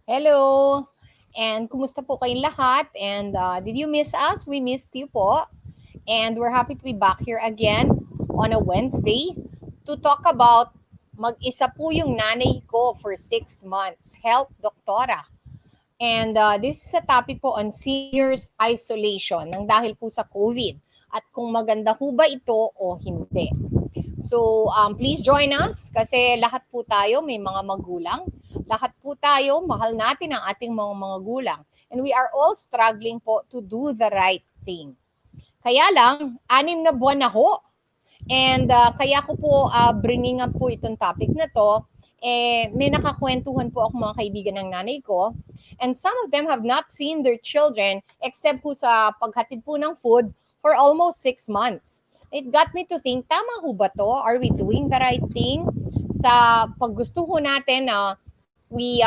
Hello! And kumusta po kayong lahat? And did you miss us? We missed you po. And we're happy to be back here again on a Wednesday to talk about mag-isa po yung nanay ko for 6 months, health doktora. And this is a topic po on seniors isolation nang dahil po sa COVID at kung maganda po ba ito o hindi. So, please join us kasi lahat po tayo may mga magulang. Lahat po tayo, mahal natin ang ating mga magulang. And we are all struggling po to do the right thing. Kaya lang, 6 na buwan na ho. And kaya ko po bringing up po itong topic na to. May nakakwentuhan po ako mga kaibigan ng nanay ko. And some of them have not seen their children except po sa paghatid po ng food for almost 6 months. It got me to think, tama ho ba to? Are we doing the right thing? Sa paggusto ho natin na we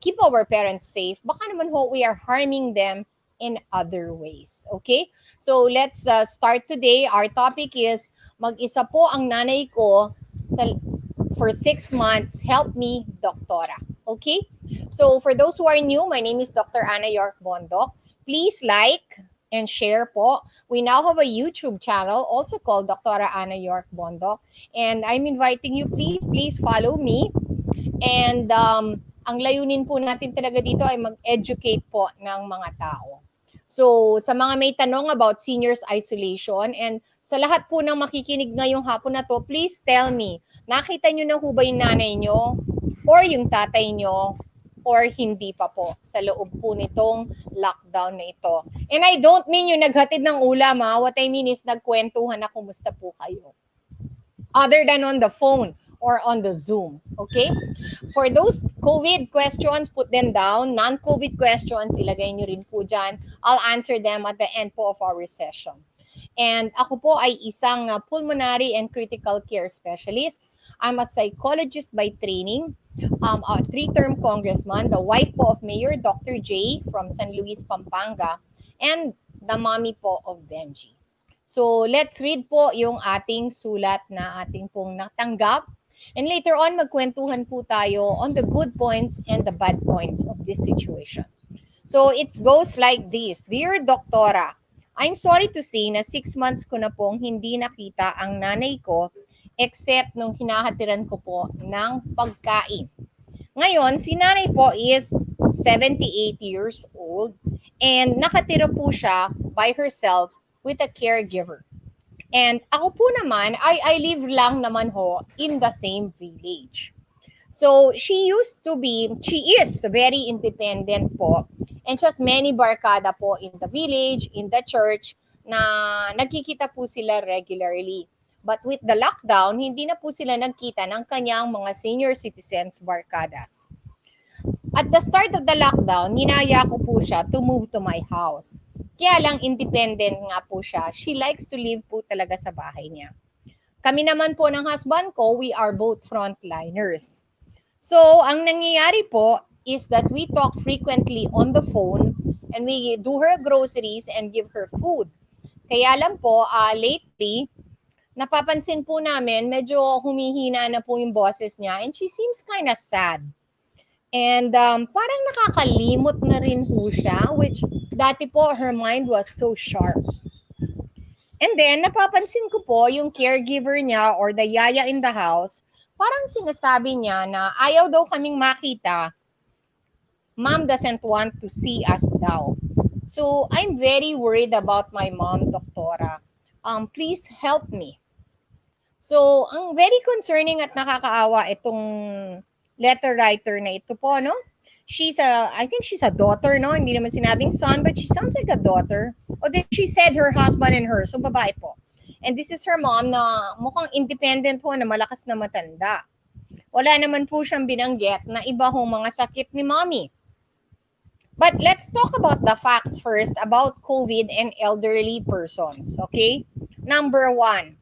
keep our parents safe, baka naman ho we are harming them in other ways. Okay? So let's start today. Our topic is mag-isa po ang nanay ko sa, for 6 months. Help me, doktora. Okay? So for those who are new, my name is Dr. Ana York Bondok. Please like and share po. We now have a YouTube channel also called Dr. Ana York Bondok. And I'm inviting you, please follow me. And ang layunin po natin talaga dito ay mag-educate po ng mga tao. So, sa mga may tanong about seniors isolation and sa lahat po ng makikinig ngayong hapon na to, please tell me, nakita nyo na ho ba yung nanay nyo or yung tatay nyo or hindi pa po sa loob po nitong lockdown na ito. And I don't mean yung naghatid ng ulam ha. What I mean is nagkwentuhan na kumusta po kayo. Other than on the phone or on the Zoom. Okay? For those COVID questions, put them down. Non-COVID questions, ilagay nyo rin po dyan. I'll answer them at the end po of our session. And ako po ay isang pulmonary and critical care specialist. I'm a psychologist by training, a 3-term congressman, the wife po of Mayor Dr. J from San Luis, Pampanga, and the mommy po of Benji. So let's read po yung ating sulat na ating pong natanggap. And later on, magkwentuhan po tayo on the good points and the bad points of this situation. So it goes like this. Dear Doktora, I'm sorry to say na 6 months ko na pong hindi nakita ang nanay ko except nung hinahatiran ko po ng pagkain. Ngayon, si nanay po is 78 years old and nakatira po siya by herself with a caregiver. And ako po naman, I live lang naman ho in the same village. So she is very independent po. And she has many barkada po in the village, in the church, na nagkikita po sila regularly. But with the lockdown, hindi na po sila nagkita ng kanyang mga senior citizens barkadas. At the start of the lockdown, ninaya ko po siya to move to my house. Kaya lang independent nga po siya. She likes to live po talaga sa bahay niya. Kami naman po ng husband ko, we are both frontliners. So, ang nangyayari po is that we talk frequently on the phone and we do her groceries and give her food. Kaya lang po, lately, napapansin po namin, medyo humihina na po yung boses niya and she seems kind of sad. And parang nakakalimot na rin po siya, which dati po her mind was so sharp. And then, napapansin ko po yung caregiver niya or the yaya in the house, parang sinasabi niya na ayaw daw kaming makita. Mom doesn't want to see us daw. So, I'm very worried about my mom, Doktora. Please help me. So, ang very concerning at nakakaawa itong letter writer na ito po, no? I think she's a daughter, no? Hindi naman sinabing son, but she sounds like a daughter. O then she said her husband and her, so babae po. And this is her mom na mukhang independent ho, na malakas na matanda. Wala naman po siyang binanggit na iba hong mga sakit ni mommy. But let's talk about the facts first about COVID and elderly persons, okay? Number 1,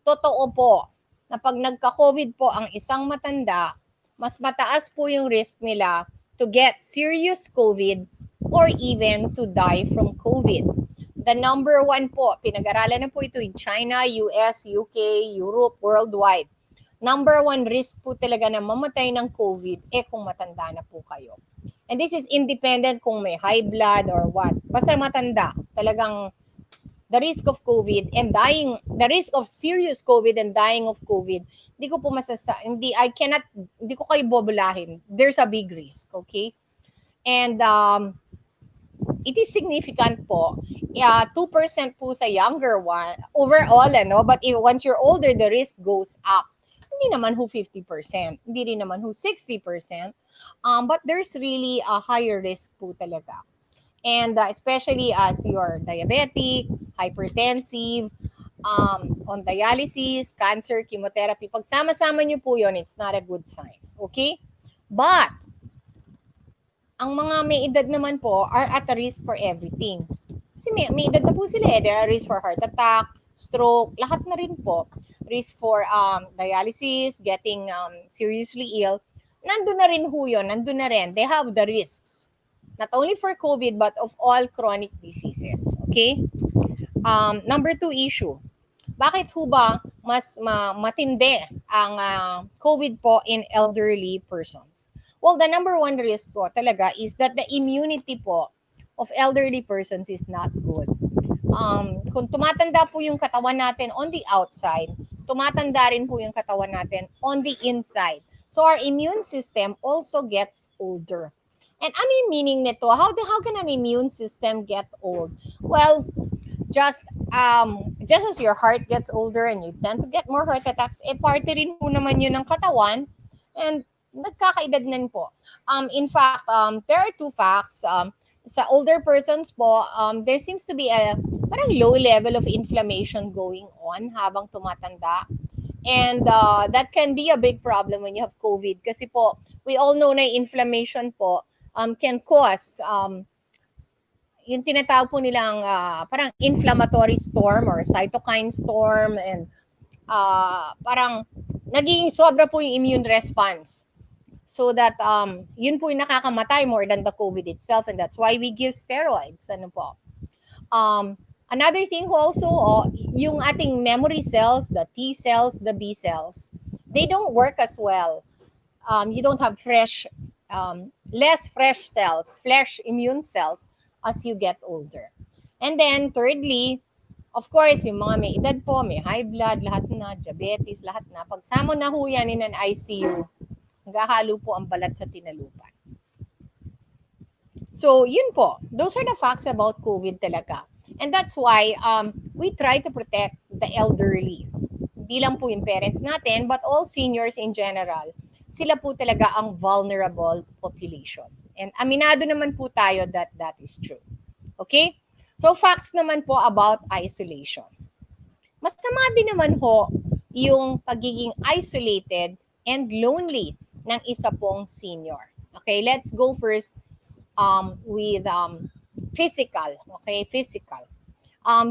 totoo po na pag nagka-COVID po ang isang matanda, mas mataas po yung risk nila to get serious COVID or even to die from COVID. The number 1 po, pinag-aralan na po ito in China, US, UK, Europe, worldwide. Number 1 risk po talaga na mamatay ng COVID kung matanda na po kayo. And this is independent kung may high blood or what. Basta matanda, talagang the risk of COVID and dying, the risk of serious COVID and dying of COVID, hindi ko po hindi, I cannot, hindi ko kayo bobolahin. There's a big risk, okay? And it is significant po. 2% po sa younger one, overall, ano, but if, once you're older, the risk goes up. Hindi naman ho 50%, hindi rin naman ho 60%, but there's really a higher risk po talaga. And especially as you're diabetic, hypertensive, on dialysis, cancer, chemotherapy, pagsama-sama nyo po yon, it's not a good sign. Okay? But, ang mga may edad naman po are at a risk for everything. Kasi may edad na po sila eh. There are risk for heart attack, stroke, lahat na rin po. Risk for dialysis, getting seriously ill. Nandun na rin ho yun, nandun na rin. They have the risks. Not only for COVID, but of all chronic diseases. Okay? Number 2 issue. Bakit ho ba mas matindi ang COVID po in elderly persons? Well, the number 1 risk po talaga is that the immunity po of elderly persons is not good. Kung tumatanda po yung katawan natin on the outside, tumatanda rin po yung katawan natin on the inside. So our immune system also gets older. And ano yung meaning nito? How can an immune system get old? Well, just as your heart gets older and you tend to get more heart attacks, parte rin po naman yun ng katawan and nagkakaedad na po. In fact, there are 2 facts. Sa older persons po, there seems to be a parang low level of inflammation going on habang tumatanda. And that can be a big problem when you have COVID kasi po, we all know na inflammation po can cause yung tinatawag po nilang parang inflammatory storm or cytokine storm and parang naging sobra po yung immune response. So that yun po yung nakakamatay more than the COVID itself, and that's why we give steroids. Ano po? Another thing also, yung ating memory cells, the T cells, the B cells, they don't work as well. You don't have less fresh cells, fresh immune cells as you get older. And then thirdly, of course, yung mga may edad po, may high blood, lahat na, diabetes, lahat na. Pagsama na ho yan in an ICU, naghahalo po ang balat sa tinalupan. So, yun po. Those are the facts about COVID talaga. And that's why we try to protect the elderly. Hindi lang po yung parents natin, but all seniors in general. Sila po talaga ang vulnerable population. And aminado naman po tayo that that is true. Okay? So, facts naman po about isolation. Masama din naman ho yung pagiging isolated and lonely ng isa pong senior. Okay, let's go first with physical. Okay, physical.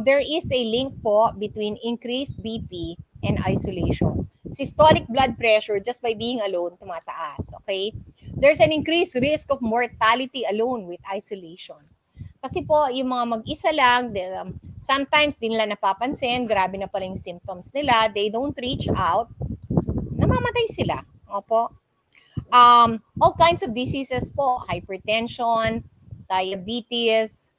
There is a link po between increased BP and isolation. Systolic blood pressure just by being alone tumataas. Okay, there's an increased risk of mortality alone with isolation. Kasi po, yung mga mag-isa lang, sometimes di nila napapansin, grabe na pala yung symptoms nila, they don't reach out, namamatay sila. Opo. All kinds of diseases po, hypertension, diabetes,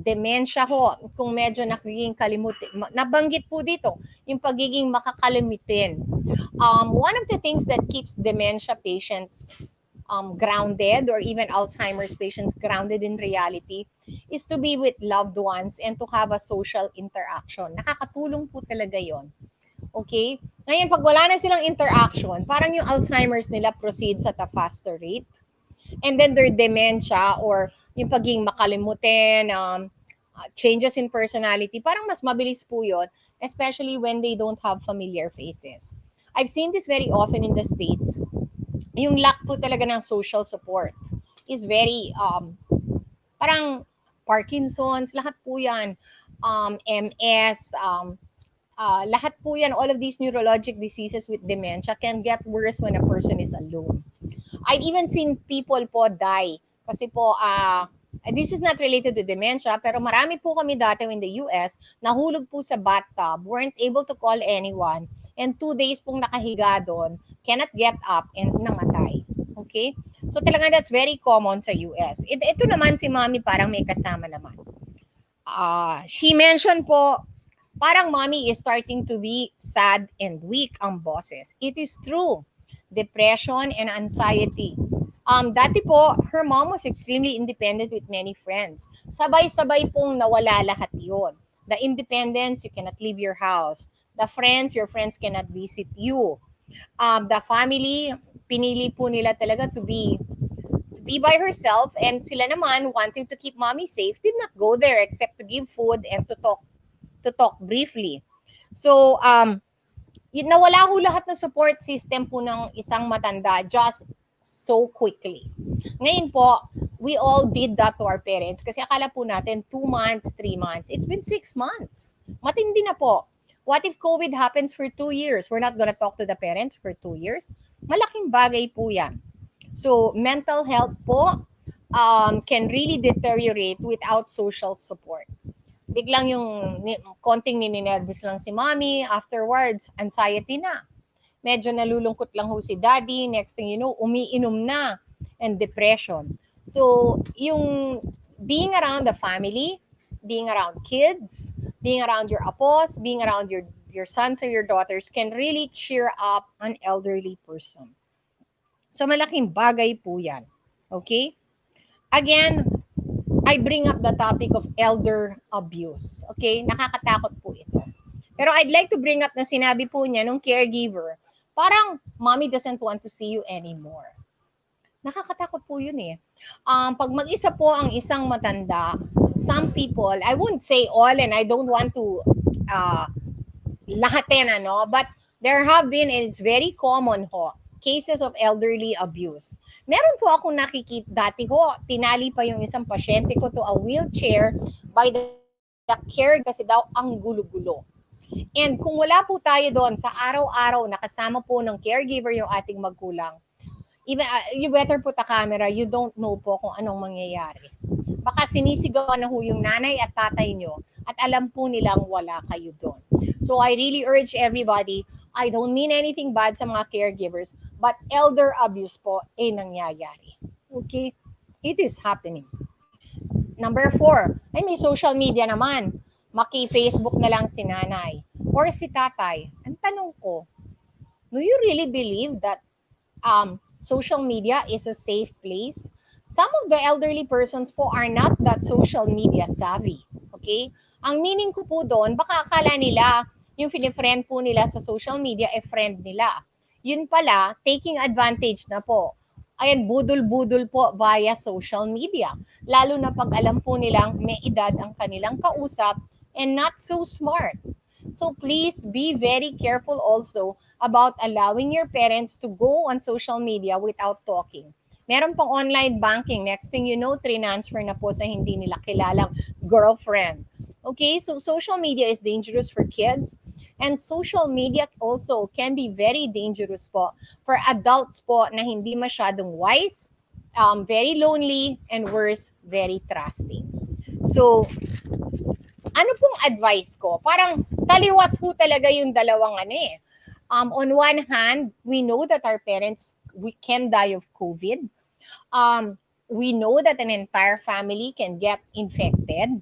dementia ho, kung medyo nagiging kalimutin. Nabanggit po dito, yung pagiging makakalimutin. One of the things that keeps dementia patients grounded, or even Alzheimer's patients grounded in reality, is to be with loved ones and to have a social interaction. Nakakatulong po talaga yon. Okay? Ngayon, pag wala na silang interaction, parang yung Alzheimer's nila proceeds at a faster rate. And then their dementia or yung pagiging makalimutin, changes in personality, parang mas mabilis po yun, especially when they don't have familiar faces. I've seen this very often in the States. Yung lack po talaga ng social support is very, parang Parkinson's, lahat po yan, MS, lahat po yan, all of these neurologic diseases with dementia can get worse when a person is alone. I've even seen people po die. Kasi po, this is not related to dementia, pero marami po kami dati in the US, nahulog po sa bathtub, weren't able to call anyone, and 2 days pong nakahiga doon, cannot get up, and namatay. Okay? So talaga that's very common sa US. Ito naman si mommy parang may kasama naman. She mentioned po, parang mommy is starting to be sad and weak ang boses. It is true. Depression and anxiety. Dati po, her mom was extremely independent with many friends. Sabay-sabay pong nawala lahat yon. The independence, you cannot leave your house. The friends, your friends cannot visit you. The family, pinili po nila talaga to be by herself, and sila naman wanting to keep mommy safe did not go there except to give food and to talk briefly. So yun, nawala ho lahat ng support system po ng isang matanda just so quickly. Ngayon po, we all did that to our parents kasi akala po natin 2 months, 3 months. It's been 6 months. Matindi na po. What if COVID happens for 2 years? We're not gonna talk to the parents for 2 years? Malaking bagay po yan. So, mental health po can really deteriorate without social support. Biglang yung konting nininervous lang si mommy, afterwards, anxiety na. Medyo nalulungkot lang ho si daddy, next thing you know, umiinom na, and depression. So, yung being around the family, being around kids, being around your apos, being around your sons or your daughters can really cheer up an elderly person. So, malaking bagay po yan. Okay? Again, I bring up the topic of elder abuse. Okay? Nakakatakot po ito. Pero I'd like to bring up na sinabi po niya nung caregiver, parang mommy doesn't want to see you anymore. Nakakatakot po yun eh. Pag mag-isa po ang isang matanda, some people, I won't say all and I don't want to lahatin, but there have been, and it's very common ho, cases of elderly abuse. Meron po akong nakikita dati ho, tinali pa yung isang pasyente ko to a wheelchair by the caregiver kasi daw ang gulo-gulo. And kung wala po tayo doon sa araw-araw nakasama po ng caregiver yung ating magulang, even, you better put a camera, you don't know po kung anong mangyayari. Baka sinisigawan na ho yung nanay at tatay nyo at alam po nilang wala kayo doon. So I really urge everybody, I don't mean anything bad sa mga caregivers, but elder abuse po ay nangyayari. Okay? It is happening. Number 4, ay may social media naman. Maki-Facebook na lang si nanay or si tatay. Ang tanong ko, do you really believe that social media is a safe place? Some of the elderly persons po are not that social media savvy. Okay? Ang meaning ko po doon, baka akala nila yung friend po nila sa social media ay friend nila. Yun pala, taking advantage na po. Ayan, budol-budol po via social media. Lalo na pag alam po nilang may edad ang kanilang kausap and not so smart. So please be very careful also about allowing your parents to go on social media without talking. Meron pang online banking. Next thing you know, transfer na po sa hindi nila kilalang girlfriend. Okay, so social media is dangerous for kids. And social media also can be very dangerous po for adults po na hindi masyadong wise, very lonely, and worse, very trusting. So, ano pong advice ko? Parang taliwas ho talaga yung dalawang on one hand, we know that our parents we can die of COVID. We know that an entire family can get infected.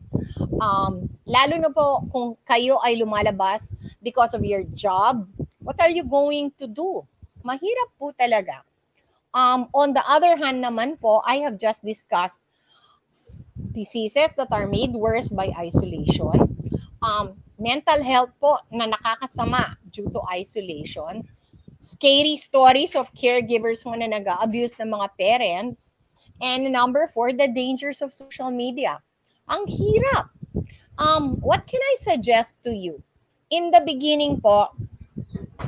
Lalo na po kung kayo ay lumalabas because of your job, what are you going to do? Mahirap po talaga. On the other hand naman po, I have just discussed diseases that are made worse by isolation. Mental health po na nakakasama due to isolation. Scary stories of caregivers mo na nag-abuse ng mga parents. And number 4, the dangers of social media. Ang hirap. What can I suggest to you? In the beginning po,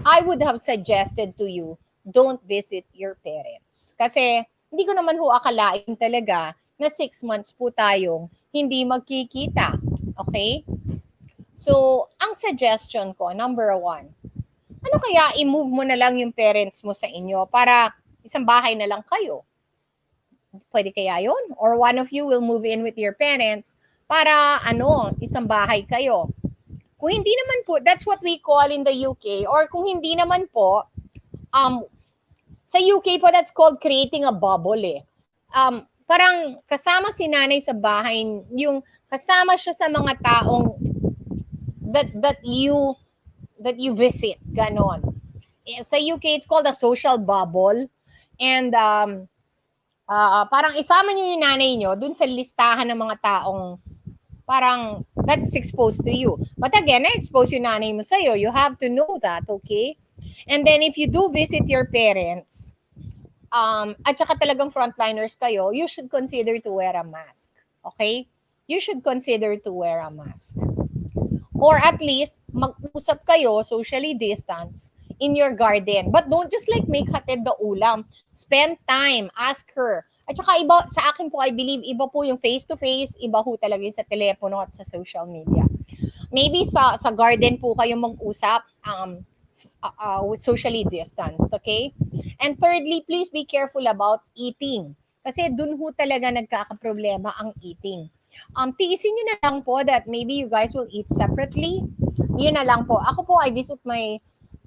I would have suggested to you, don't visit your parents. Kasi hindi ko naman ho akalain talaga na 6 months po tayong hindi magkikita. Okay? So, ang suggestion ko, number 1, ano kaya i-move mo na lang yung parents mo sa inyo para isang bahay na lang kayo? Pwede kaya yun? Or one of you will move in with your parents para isang bahay kayo. Kung hindi naman po, that's what we call in the UK, or kung hindi naman po, Sa UK po, that's called creating a bubble eh. Parang kasama si nanay sa bahay, yung kasama siya sa mga taong that you visit, ganon. Sa UK, it's called a social bubble. And parang isama nyo yung nanay nyo dun sa listahan ng mga taong parang that's exposed to you. But again, na-expose yung nanay mo sa'yo. You have to know that, okay? And then if you do visit your parents, at saka talagang frontliners kayo, you should consider to wear a mask. Okay? You should consider to wear a mask. Or at least, mag-usap kayo, socially distance, in your garden. But don't just like make hatid the ulam. Spend time, ask her. At saka iba, sa akin po, I believe, iba po yung face-to-face, iba po talaga yung sa telepono at sa social media. Maybe sa garden po kayo mag-usap with socially distanced, okay? And thirdly, please be careful about eating. Kasi dun ho talaga nagkakaproblema ang eating. Tiisin nyo na lang po that maybe you guys will eat separately. Yun na lang po. Ako po, I visit my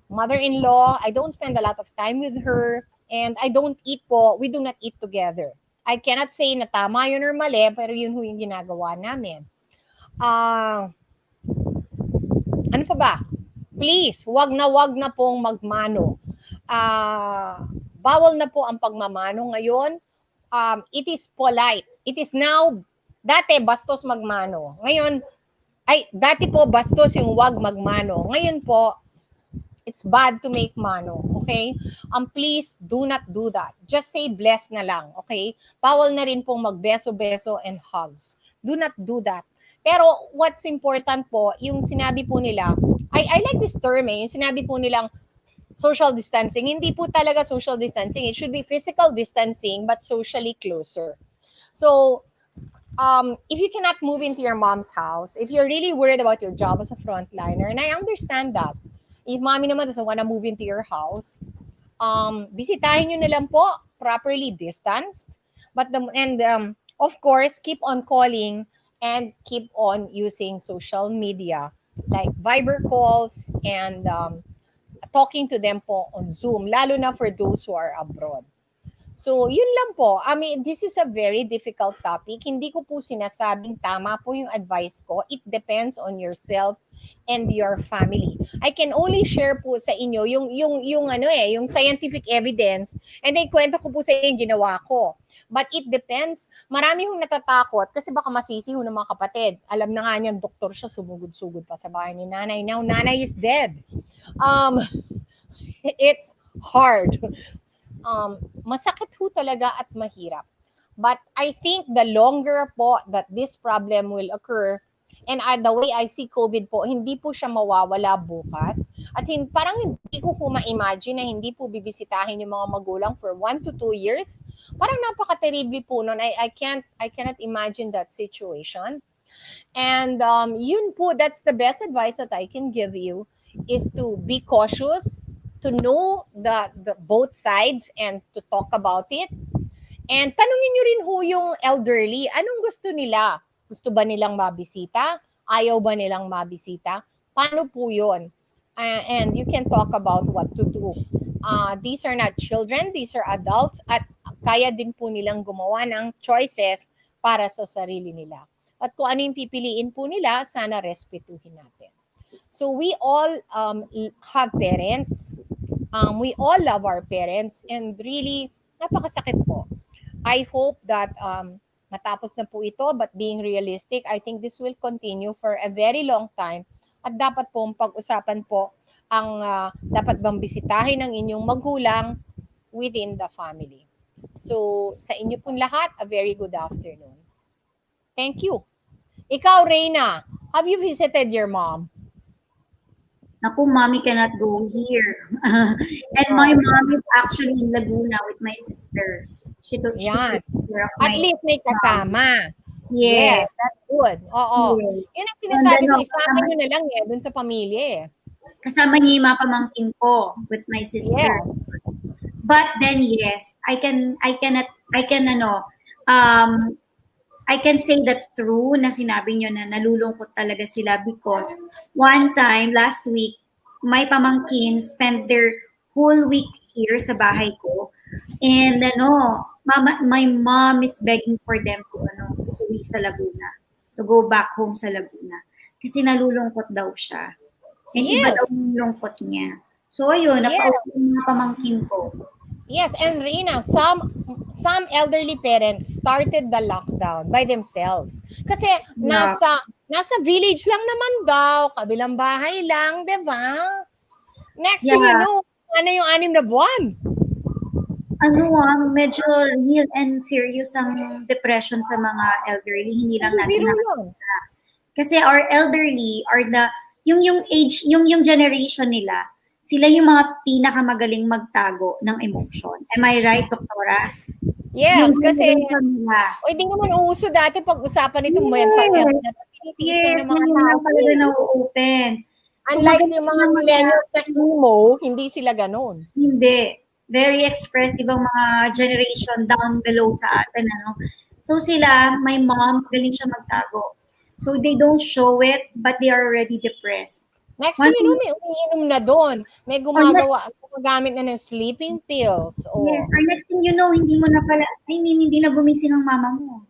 mother-in-law. I don't spend a lot of time with her. And I don't eat po. We do not eat together. I cannot say na tama yun or mali, pero yun ho yung ginagawa namin. Ano pa ba? Please, wag na pong magmano. Bawal na po ang pagmamano ngayon. It is polite. It is now, dati bastos magmano. Ngayon, dati po bastos yung wag magmano. Ngayon po, it's bad to make mano, okay? Please do not do that. Just say bless na lang, okay? Bawal na rin pong magbeso-beso and hugs. Do not do that. Pero what's important po, yung sinabi po nila, I like this term eh, yung sinabi po nilang social distancing. Hindi po talaga social distancing. It should be physical distancing but socially closer. So, if you cannot move into your mom's house, if you're really worried about your job as a frontliner, and I understand that, if mommy naman doesn't want to move into your house, bisitahin nyo na lang po, properly distanced. But of course, keep on calling and keep on using social media like Viber calls and talking to them po on Zoom, lalo na for those who are abroad. So, yun lang po. I mean, this is a very difficult topic. Hindi ko po sinasabing tama po yung advice ko. It depends on yourself and your family. I can only share po sa inyo yung scientific evidence, and then kwento ko po sa inyo yung ginawa ko. But it depends. Marami hong natatakot kasi baka masisi ho ng mga kapatid. Alam na nga niyan, doktor siya, sumugod-sugod pa sa bahay ni nanay. Now, nanay is dead. It's hard. Masakit ho talaga at mahirap. But I think the longer po that this problem will occur, and the way I see COVID po, hindi po siya mawawala bukas. At parang hindi ko po ma-imagine na hindi po bibisitahin yung mga magulang for 1 to 2 years. Parang napaka-terrible po nun. I cannot imagine that situation. And yun po, that's the best advice that I can give you, is to be cautious, to know the both sides and to talk about it. And tanungin nyo rin ho yung elderly, anong gusto nila? Gusto ba nilang mabisita? Ayaw ba nilang mabisita? Paano po yun? And you can talk about what to do. These are not children, these are adults, at kaya din po nilang gumawa ng choices para sa sarili nila. At kung ano yung pipiliin po nila, sana respetuhin natin. So we all have parents. We all love our parents, and really, napakasakit po. I hope that matapos na po ito, but being realistic, I think this will continue for a very long time. At dapat pong pag-usapan po ang dapat bang bisitahin ng inyong magulang within the family. So, sa inyo pong lahat, a very good afternoon. Thank you. Ikaw, Reina, have you visited your mom? Naku, mommy cannot go here. And my mom is actually in Laguna with my sister. She took Yan. care of At least may kasama. Yes. That's good. Oo. Yes. Yun ang sinasabi ko, isama nyo na lang dun sa pamilya Kasama niya yung mga pamangkin ko with my sister. Yes. But then yes, I can say that's true na sinabi niyo na nalulungkot talaga sila, because one time last week, my pamangkin spent their whole week here sa bahay ko. And my mom is begging for them to uuwi sa Laguna, to go back home sa Laguna. Kasi nalulungkot daw siya. And iba daw Yes. yung lungkot niya. So ayun, Yes. napauwi yung mga pamangkin ko. Yes, and Rina, some elderly parents started the lockdown by themselves. Kasi Yeah. nasa village lang naman daw, kabilang bahay lang, 'di ba? Next thing you Yeah. know, ano yung 6 na buwan? Medyo real and serious ang depression sa mga elderly. Hindi lang Hindi natin biro yun. nakikita. Kasi our elderly are yung age, yung generation nila, sila yung mga pinakamagaling magtago ng emotion. Am I right, Doktora? Yung Yes, kasi generation nila. o hindi naman uso dati pag-usapan itong mental health Yes. na tinitiis Yes, ng mga ngayon tao. lang talaga na-open. So Unlike magaling yung mga na millennials na emo, hindi sila ganun. hindi. Very expressive ang mga generation down below sa atin, So sila, my mom, galing siya magtago. So they don't show it, but they are already depressed. Next thing One you know, thing, may umiinom na doon. May or next, gumagamit na ng sleeping pills. yes, Oh. or next thing you know, hindi mo na pala, hindi na gumising ang mama mo.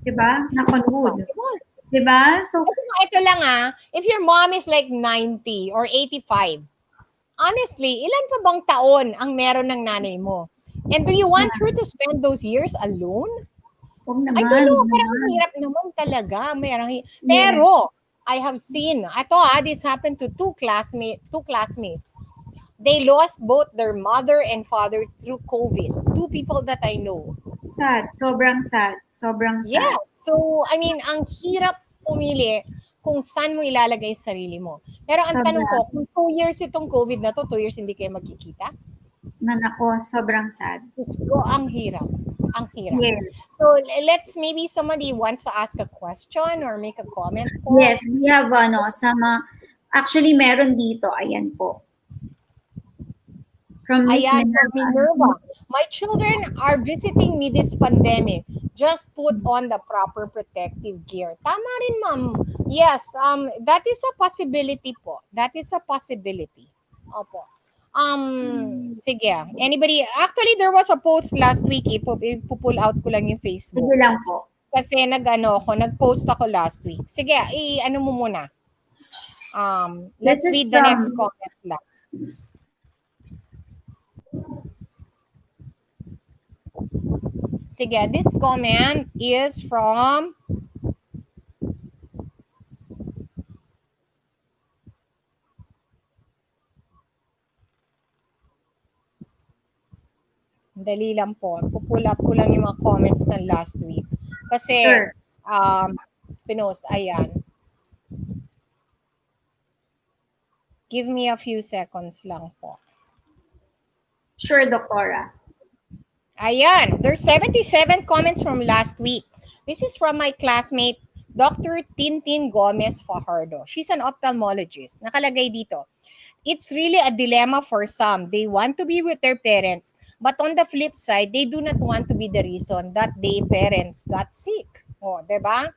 Diba? Nakanood. Possible. Diba? So, Ito lang if your mom is like 90 or 85, honestly, ilan pa bang taon ang meron ng nanay mo? And do you want her to spend those years alone? huwag I don't naman, know, huwag parang naman. hirap naman talaga. Yes. Pero, I have seen, this happened to two classmates. They lost both their mother and father through COVID. Two people that I know. Sad. Sobrang sad. Sobrang Yeah. sad. So, I mean, ang hirap pumili kung saan mo ilalagay yung sarili mo. Pero ang tanong Sobra. ko, kung 2 years itong COVID na to, 2 years hindi kayo magkikita? Nanako, sobrang sad. Diyos ko, ang hirap. Ang hirap. Yes. So, let's maybe somebody wants to ask a question or make a comment po. Yes, we have actually meron dito, ayan po. From Miss Ayan, from Minerva. Minerva. My children are visiting me this pandemic. Just put on the proper protective gear. Tama rin, ma'am. Yes, that is a possibility po. That is a possibility. Opo. Sige. Anybody, actually, there was a post last week. Ipupull out ko lang yung Facebook. Sige lang po. Kasi nag-post ako last week. Sige, ano mo muna. Let's read the next comment lang. Sige, this comment is from dali lang po. Pupull up ko lang yung mga comments ng last week. Kasi, Sure. pinost, ayan. Give me a few seconds lang po. Sure, Doktora. Ayan, there's 77 comments from last week. This is from my classmate, Dr. Tintin Gomez Fajardo. She's an ophthalmologist. Nakalagay dito. It's really a dilemma for some. They want to be with their parents, but on the flip side, they do not want to be the reason that their parents got sick. Oh, diba?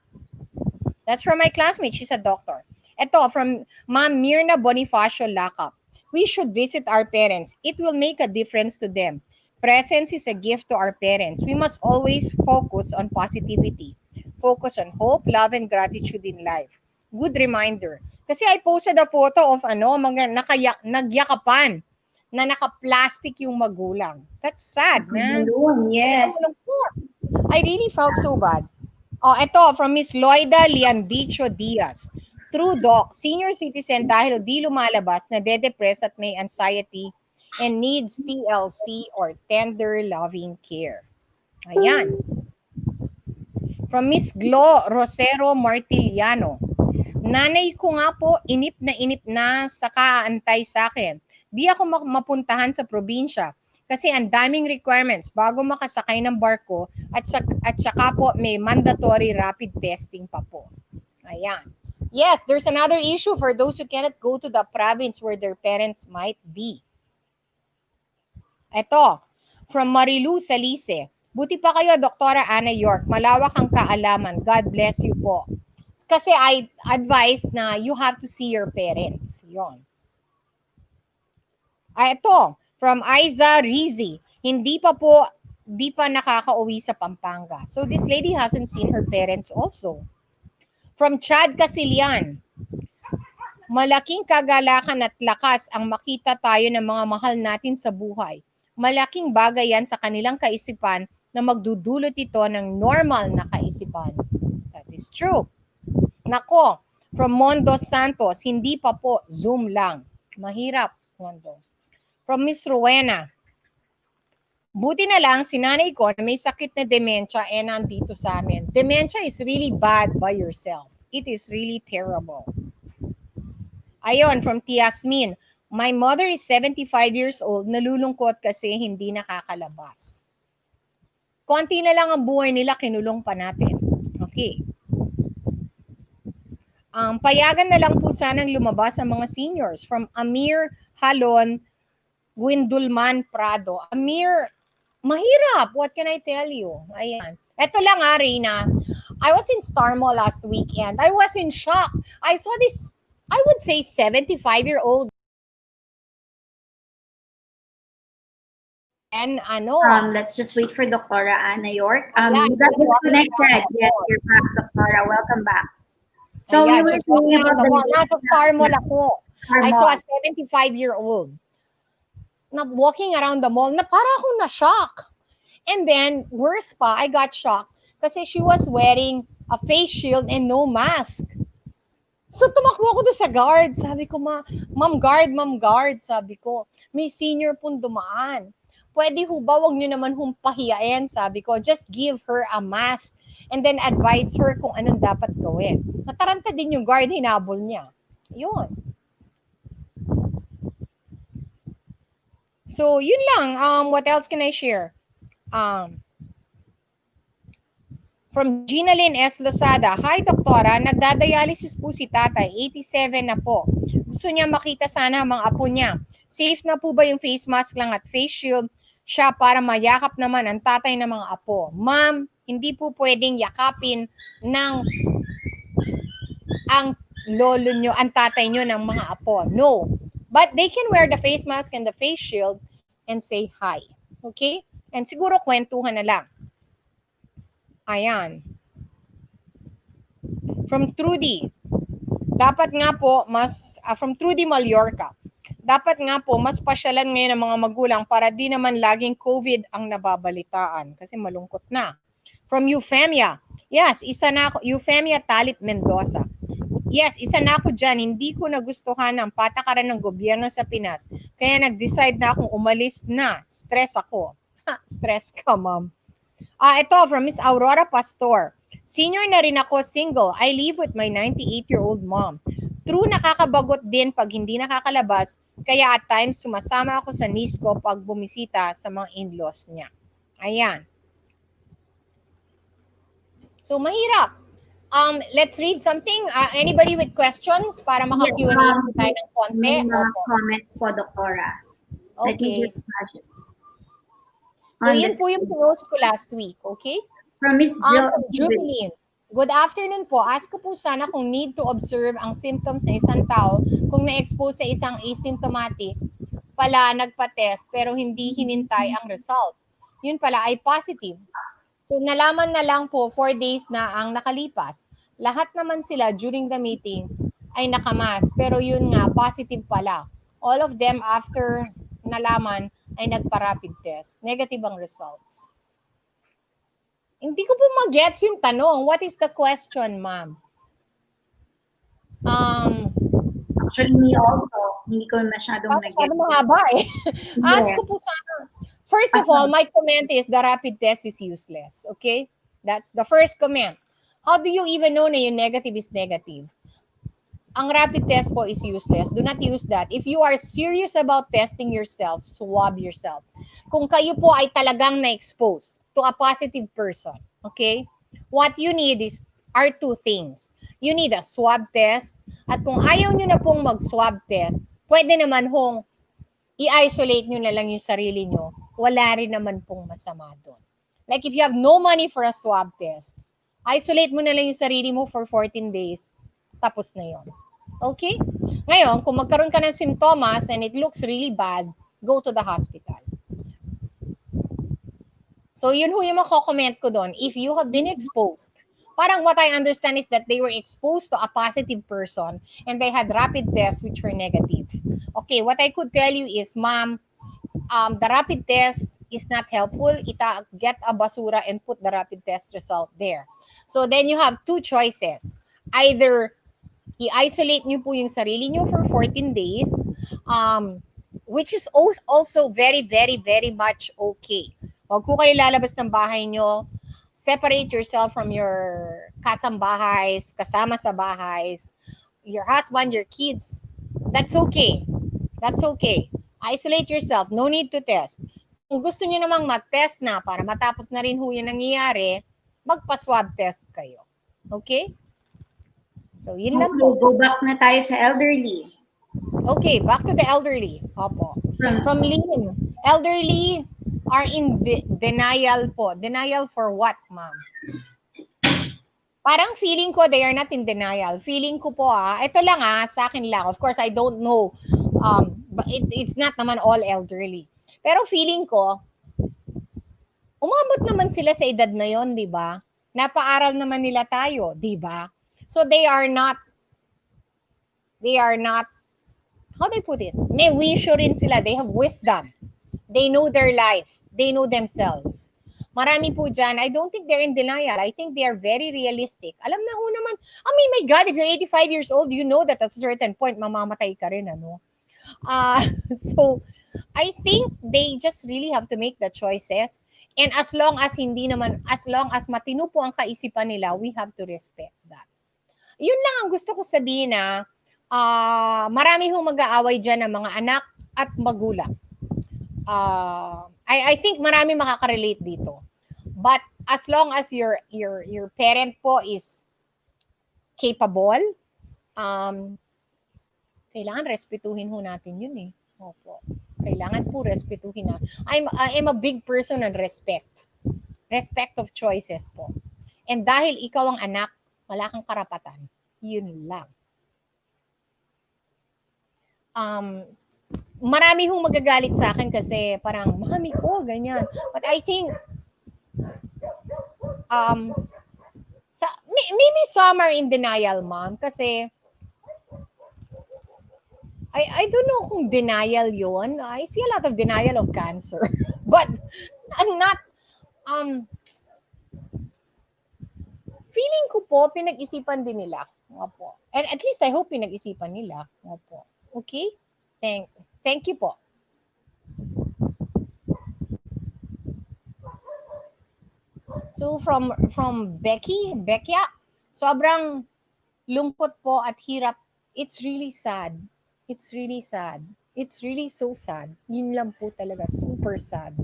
That's from my classmate. She's a doctor. Ito, from Ma'am Mirna Bonifacio Lakap. We should visit our parents. It will make a difference to them. Presence is a gift to our parents. We must always focus on positivity. Focus on hope, love, and gratitude in life. Good reminder. Kasi I posted a photo of mga nagyakapan na naka-plastic yung magulang. That's sad, man. Balloon, yes. I really felt so bad. Oh, ito, from Miss Loida Liandicho Diaz. True doc, senior citizen dahil di lumalabas, nade-depress at may anxiety and needs TLC or tender loving care. Ayan. From Miss Glo Rosero Martiliano. Nanay ko nga po, inip na sa kaantay sa akin. Di ako mapuntahan sa probinsya kasi ang daming requirements bago makasakay ng barko at saka po may mandatory rapid testing pa po. Ayan. Yes, there's another issue for those who cannot go to the province where their parents might be. Ito, from Marilu Salise. Buti pa kayo, Doktora Ana York. Malawak ang kaalaman. God bless you po. Kasi I advise na you have to see your parents. Yon. Ito, from Aiza Rizi. Hindi pa po, di pa nakakauwi sa Pampanga. So this lady hasn't seen her parents also. From Chad Casilian, malaking kagalakan at lakas ang makita tayo ng mga mahal natin sa buhay. Malaking bagay yan sa kanilang kaisipan na magdudulot ito ng normal na kaisipan. That is true. Nako, from Mondo Santos, hindi pa po, Zoom lang. Mahirap, Mondo. From Miss Rowena, buti na lang si nanay ko na may sakit na dementia nandito sa amin. Dementia is really bad by yourself. It is really terrible. Ayon, from Tiasmin, my mother is 75 years old, nalulungkot kasi hindi nakakalabas. Konti na lang ang buhay nila, kinulong pa natin. Okay. Payagan na lang po sanang lumabas ang mga seniors. From Amir Halon, Windulman Prado. Amir, mahirap. What can I tell you? Ayan. Ito lang Reyna. I was in Star Mall last weekend. I was in shock. I saw this, I would say 75-year-old. And Let's just wait for Dr. Anna York. yeah, You got disconnected. Yes, you're back, Dr. Welcome back. So ayan, we were talking about the nasa Star Mall ako. Star I saw Mall. a 75-year-old na walking around the mall na para akong na-shock. And then, worse pa, I got shocked kasi she was wearing a face shield and no mask. So, tumakbo ako doon sa guard. Sabi ko, ma'am guard, sabi ko, may senior pong dumaan. Pwede ho ba, wag niyo naman pahiyain, sabi ko, just give her a mask and then advise her kung anong dapat gawin. Nataranta din yung guard, hinabol niya. Yun. So, yun lang. What else can I share? From Gina Lynn S. Losada, hi Doktora, nagdadialysis po si tatay, 87 na po. Gusto niya makita sana ang mga apo niya. Safe na po ba yung face mask lang at face shield siya para mayakap naman ang tatay ng mga apo? Ma'am, hindi po pwedeng yakapin ng ang lolo nyo, ang tatay nyo ng mga apo. No. But they can wear the face mask and the face shield and say hi. Okay? And siguro kwentuhan na lang. Ayan. From Trudy. Dapat nga po from Trudy Mallorca. Dapat nga po mas pasyalan ngayon ng mga magulang para di naman laging COVID ang nababalitaan kasi malungkot na. From Euphemia. Yes, isa na ako. Euphemia Talip Mendoza. Yes, isa na ako dyan. Hindi ko nagustuhan ang patakaran ng gobyerno sa Pinas. Kaya nag-decide na akong umalis na. Stress ako. Stress ka, ma'am. Ito, from Miss Aurora Pastor. Senior na rin ako, single. I live with my 98-year-old mom. True, nakakabagot din pag hindi nakakalabas. Kaya at times, sumasama ako sa niece ko pag bumisita sa mga in-laws niya. Ayan. So, mahirap. Let's read something. Anybody with questions para maka-Q&A tayo ng konti? May mga comments po, Doktora. Okay. So, yun po yung post ko last week, okay? From Miss Jubilin. Good afternoon po. Ask ko po sana kung need to observe ang symptoms ng isang tao kung na-expose sa isang asymptomatic pala nagpa-test pero hindi hinintay ang result. Yun pala ay positive. So, nalaman na lang po 4 days na ang nakalipas. Lahat naman sila during the meeting ay nakamas pero yun nga, positive pala. All of them after nalaman ay nagpa-rapid test. Negative ang results. Hindi ko po mag-gets yung tanong. What is the question, ma'am? Actually, me also. Hindi ko masyadong nag-get. Mahaba eh. Ask ko po sana. First of all, my comment is the rapid test is useless. Okay? That's the first comment. How do you even know na yung negative is negative? Ang rapid test po is useless. Do not use that. If you are serious about testing yourself, swab yourself. Kung kayo po ay talagang na-expose to a positive person, okay? What you need are 2 things. You need a swab test. At kung ayaw nyo na pong mag-swab test, pwede naman hong i-isolate nyo na lang yung sarili nyo. Wala rin naman pong masama doon. Like if you have no money for a swab test, isolate mo na lang yung sarili mo for 14 days. Tapos na yon. Okay? Ngayon, kung magkaroon ka ng simptomas and it looks really bad, go to the hospital. So yun ho yung mako-comment ko doon. If you have been exposed, parang what I understand is that they were exposed to a positive person and they had rapid tests which were negative. Okay, what I could tell you is, ma'am, the rapid test is not helpful. Get a basura and put the rapid test result there. So then you have two choices. Either i-isolate nyo po yung sarili nyo for 14 days, um, which is also very, very, very much okay. Huwag po kayo lalabas ng bahay nyo. Separate yourself from your kasambahays, kasama sa bahays, your husband, your kids. That's okay. That's okay. Isolate yourself. No need to test. Kung gusto niyo namang mag-test na para matapos na rin ho yung nangyayari, magpa-swab test kayo. Okay? So, yun lang Okay, po. go back na tayo sa elderly. Okay, back to the elderly. Opo. From Lynn, elderly are in denial po. Denial for what, ma'am? Parang feeling ko they are not in denial. Feeling ko po ito lang sa akin lang. Of course, I don't know. But it's not naman all elderly. Pero feeling ko, umabot naman sila sa edad na yon, di ba? Napaaral naman nila tayo, di ba? So they are not, how do I put it? May wisyo rin sila. They have wisdom. They know their life. They know themselves. Marami po dyan, I don't think they're in denial. I think they are very realistic. Alam na ho naman, I mean, my God, if you're 85 years old, you know that at a certain point, mamamatay ka rin, ano? So, I think they just really have to make the choices. And as long as as long as matino po ang kaisipan nila, we have to respect that. Yun lang ang gusto ko sabihin na marami hong mag-aaway dyan ng mga anak at magulang. I think marami makaka-relate dito. But as long as your parent po is capable, um, kailangan respetuhin ho natin yun eh. Opo. Kailangan po respetuhin na. I am a big person on respect. Respect of choices po. And dahil ikaw ang anak, wala kang karapatan. Yun lang. Marami hong magagalit sa akin kasi parang, mami ko, ganyan. But I think, maybe some are in denial, ma'am, kasi I don't know kung denial yon. I see a lot of denial of cancer. But I'm not, um, feeling ko po, pinag-isipan din nila. Opo. And at least I hope pinag-isipan nila. Opo. Okay? Thank you po. So from Becky, sobrang lungkot po at hirap. It's really sad. It's really sad. It's really so sad. Yun lang po talaga, super sad.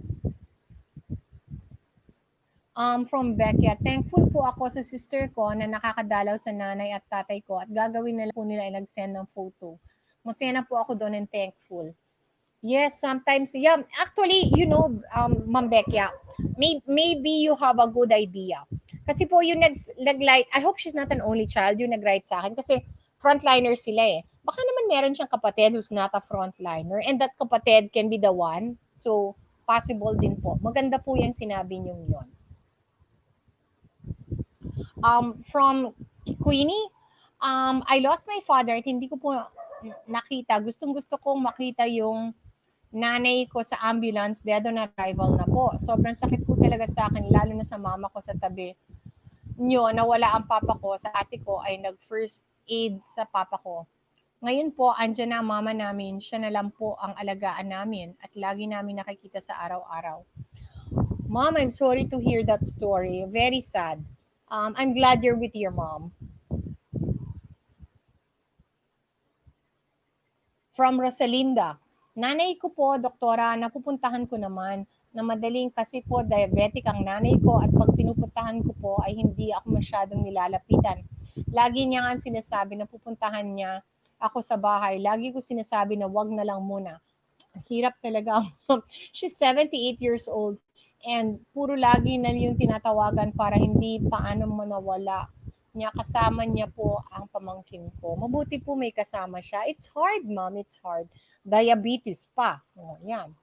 From Becky, thankful po ako sa sister ko na nakakadalaw sa nanay at tatay ko at gagawin na lang po nila ay nag-send ng photo. Masaya na po ako doon and thankful. Yes, sometimes, yeah, actually, Ma'am Becky, maybe you have a good idea. Kasi po yung nag-light, I hope she's not an only child, yung nag-write sa akin kasi frontliner sila eh. Baka naman meron siyang kapatid who's not a frontliner and that kapatid can be the one. So, possible din po. Maganda po yung sinabi niyo yon. From Queenie, I lost my father at hindi ko po nakita. Gustong-gusto kong makita yung nanay ko sa ambulance, dead on arrival na po. Sobrang sakit po talaga sa akin, lalo na sa mama ko sa tabi nyo, nawala ang papa ko, sa ate ko ay nag-first aid sa papa ko. Ngayon po, andyan na ang mama namin, siya na lang po ang alagaan namin at lagi namin nakikita sa araw-araw. Mom, I'm sorry to hear that story. Very sad. I'm glad you're with your mom. From Rosalinda, nanay ko po, doktora, napupuntahan ko naman na madaling kasi po diabetic ang nanay ko at pag pinupuntahan ko po ay hindi ako masyadong nilalapitan. Lagi niya nga sinasabi na pupuntahan niya ako sa bahay. Lagi ko sinasabi na wag na lang muna. Hirap talaga. She's 78 years old and puro lagi na yung tinatawagan para hindi paano manawala niya, kasama niya po ang pamangkin ko. Mabuti po may kasama siya. It's hard, ma'am. It's hard. Diabetes pa. Oh, yan.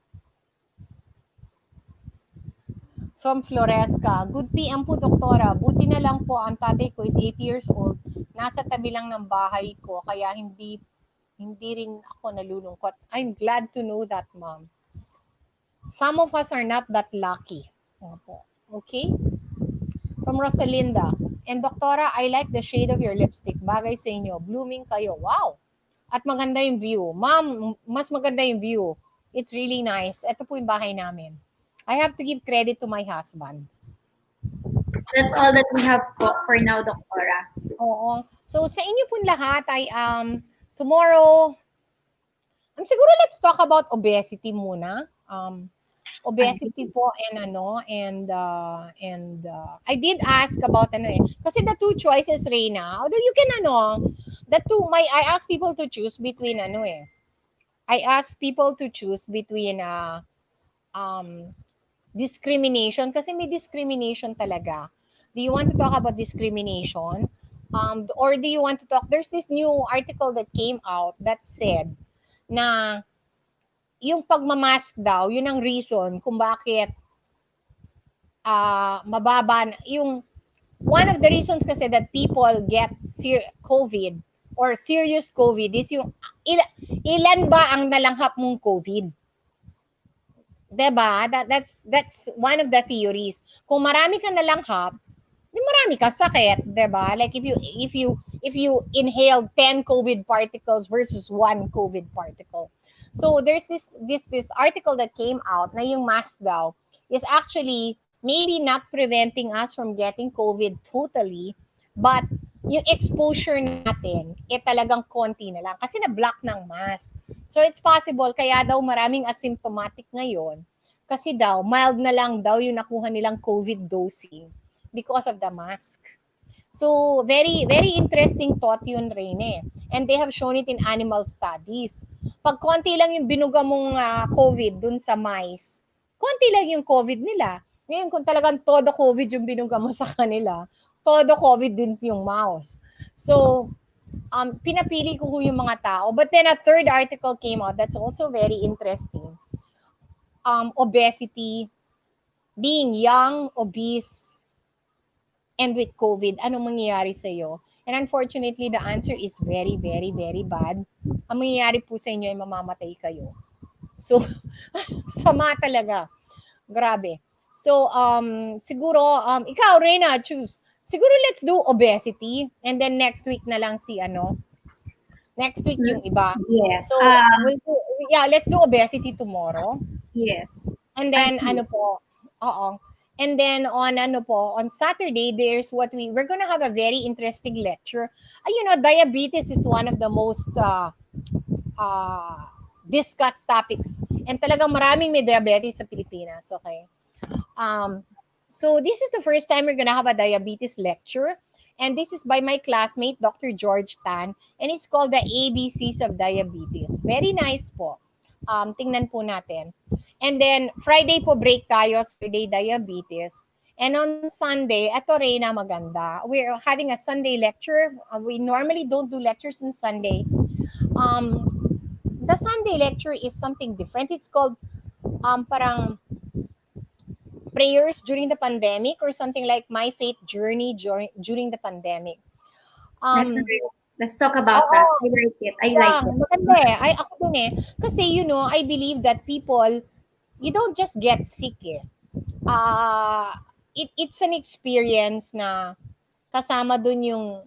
from Floresca. Good PM po, doktora. Buti na lang po, ang tatay ko is 80 years old. Nasa tabi lang ng bahay ko, kaya hindi rin ako nalulungkot. I'm glad to know that, ma'am. Some of us are not that lucky. Opo. Okay? From Rosalinda. And doktora, I like the shade of your lipstick. Bagay sa inyo. Blooming kayo. Wow! At maganda yung view. Ma'am, mas maganda yung view. It's really nice. Ito po yung bahay namin. I have to give credit to my husband. That's all that we have po for now, Doktora. Oo. So sa inyo po lahat ay tomorrow, siguro let's talk about obesity muna. Obesity po and I did ask about kasi the two choices, Reina, although you can the two I asked people to choose between I asked people to choose between um discrimination, kasi may discrimination talaga. Do you want to talk about discrimination? Or do you want to talk, there's this new article that came out that said na yung pagmamask daw, yun ang reason kung bakit mababa yung one of the reasons kasi that people get COVID or serious COVID is yung ilan ba ang nalanghap mong COVID? 'Di ba? That's one of the theories. Kung marami kang nalanghap, di marami kang sakit, 'di ba? Like if you inhale 10 COVID particles versus 1 COVID particle. So there's this article that came out na yung mask daw is actually maybe not preventing us from getting COVID totally, but yung exposure natin, talagang konti na lang kasi na-block ng mask. So it's possible, kaya daw maraming asymptomatic ngayon, kasi daw, mild na lang daw yung nakuha nilang COVID dosing because of the mask. So, very, very interesting thought yun, Rene. And they have shown it in animal studies. Pag konti lang yung binuga mong COVID dun sa mice, konti lang yung COVID nila. Ngayon, kung talagang todo COVID yung binuga mo sa kanila, todo COVID din yung mouse. So, pinapili ko yung mga tao. But then a third article came out that's also very interesting. Obesity, being young, obese, and with COVID, anong mangyayari sa iyo? And unfortunately, the answer is very, very, very bad. Ang mangyayari po sa inyo ay mamamatay kayo. So, sama talaga. Grabe. So, siguro, ikaw, Reyna, choose. Siguro let's do obesity. And then next week na lang next week yung iba. Yes. So, let's do obesity tomorrow. Yes. And then, oo. And then on Saturday, there's we're gonna have a very interesting lecture. Diabetes is one of the most discussed topics. And talagang maraming may diabetes sa Pilipinas, okay? So this is the first time we're gonna have a diabetes lecture. And this is by my classmate, Dr. George Tan. And it's called the ABCs of Diabetes. Very nice po. Tingnan po natin. And then, Friday po break tayo, Saturday diabetes. And on Sunday, eto Reyna, maganda. We're having a Sunday lecture. We normally don't do lectures on Sunday. The Sunday lecture is something different. It's called parang prayers during the pandemic or something like my faith journey during the pandemic. That's nice. Let's talk about that. I like it. I like it. Maganda eh. Ako dun eh. Kasi, I believe that people, you don't just get sick eh. It's an experience na kasama dun yung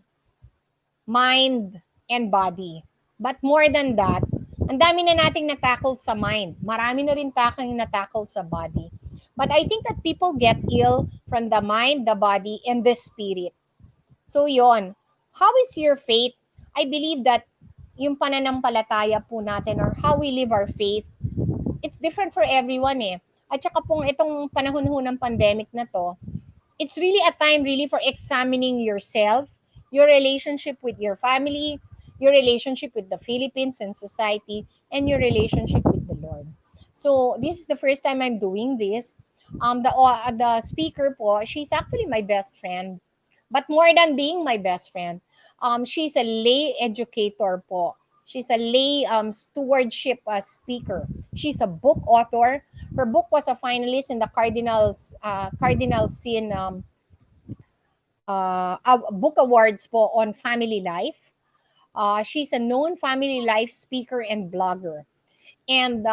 mind and body. But more than that, ang dami na nating na-tackle sa mind. Marami na rin na-tackle sa body. But I think that people get ill from the mind, the body, and the spirit. So yon. How is your faith? I believe that yung pananampalataya po natin or how we live our faith, it's different for everyone eh. At saka pong itong panahon ng pandemic na to, it's really a time really for examining yourself, your relationship with your family, your relationship with the Philippines and society, and your relationship with the Lord. So this is the first time I'm doing this. The speaker po, she's actually my best friend. But more than being my best friend, she's a lay educator po. She's a lay stewardship speaker. She's a book author. Her book was a finalist in the Cardinal Sin book awards po on family life. She's a known family life speaker and blogger. And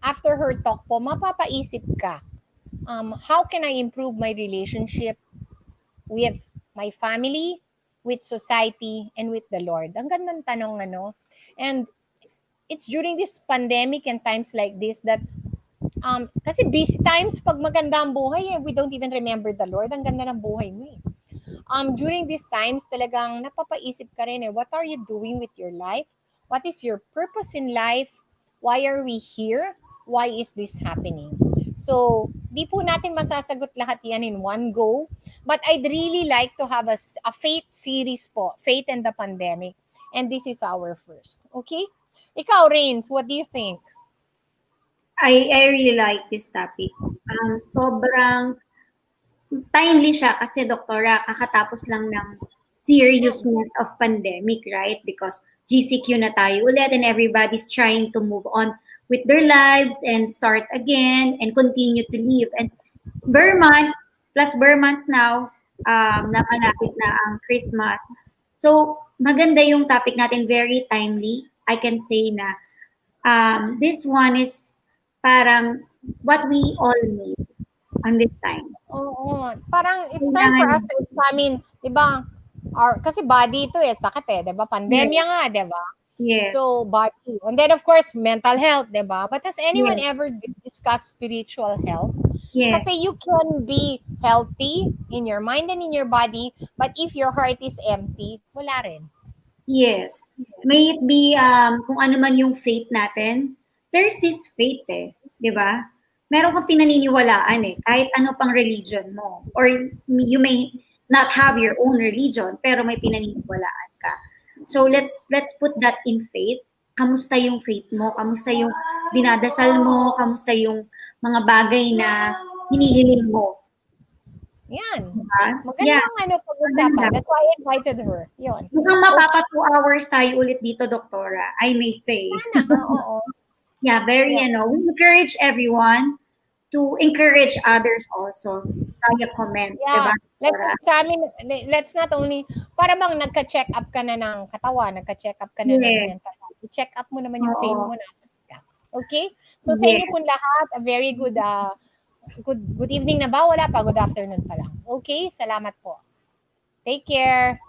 after her talk po, mapapaisip ka, how can I improve my relationship with my family, with society, and with the Lord? Ang gandang tanong, ano? And it's during this pandemic and times like this that, kasi busy times, pag maganda ang buhay, we don't even remember the Lord. Ang ganda ng buhay mo eh. During these times, talagang napapaisip ka rin eh, what are you doing with your life? What is your purpose in life? Why are we here? Why is this happening? So, di po natin masasagot lahat yan in one go. But I'd really like to have a faith series po, Faith and the Pandemic. And this is our first. Okay? Ikaw, Rains, what do you think? I really like this topic. Sobrang timely siya kasi doktora, kakatapos lang ng Mm. seriousness of pandemic, right? Because GCQ na tayo ulit and everybody's trying to move on with their lives and start again and continue to live. And months, plus months now, nakalapit na ang Christmas. So, maganda yung topic natin, very timely. I can say na this one is parang what we all need on this time. Oo, parang it's time for Kailangan, us to examine, 'di ba? Kasi body ito eh, sakit eh, 'di ba? Pandemya yes, nga, 'di ba? yes, So, body. And then of course, mental health, 'di ba? But has anyone yes, ever discussed spiritual health? Kasi yes, you can be healthy in your mind and in your body, but if your heart is empty, wala rin. yes. May it be kung ano man yung faith natin, there's this faith eh, di ba? Meron kang pinaniniwalaan eh, kahit ano pang religion mo. Or you may not have your own religion, pero may pinaniniwalaan ka. So let's put that in faith. Kamusta yung faith mo? Kamusta yung dinadasal mo? Kamusta yung mga bagay na hinihiling mo? Yan. Diba? Yeah, Magandang pag-usapan. maganda. That's why I invited her. Yon. Mukhang Okay, mapapa 2 hours tayo ulit dito, Doktora, I may say. sana. Oo. Yeah, very, Yeah. we encourage everyone to encourage others also. Kaya comment, Yeah, diba, let's Doktora? examine, let's not only, para bang nagka-check up ka na ng katawan, nagka-check up ka na ng Yes, mental health. I-check up mo naman yung faith oo, mo, nasa ka. Okay? So sa inyo yes. pong lahat, a very good evening na ba? Wala pa, good afternoon pa lang. Okay? Salamat po. Take care.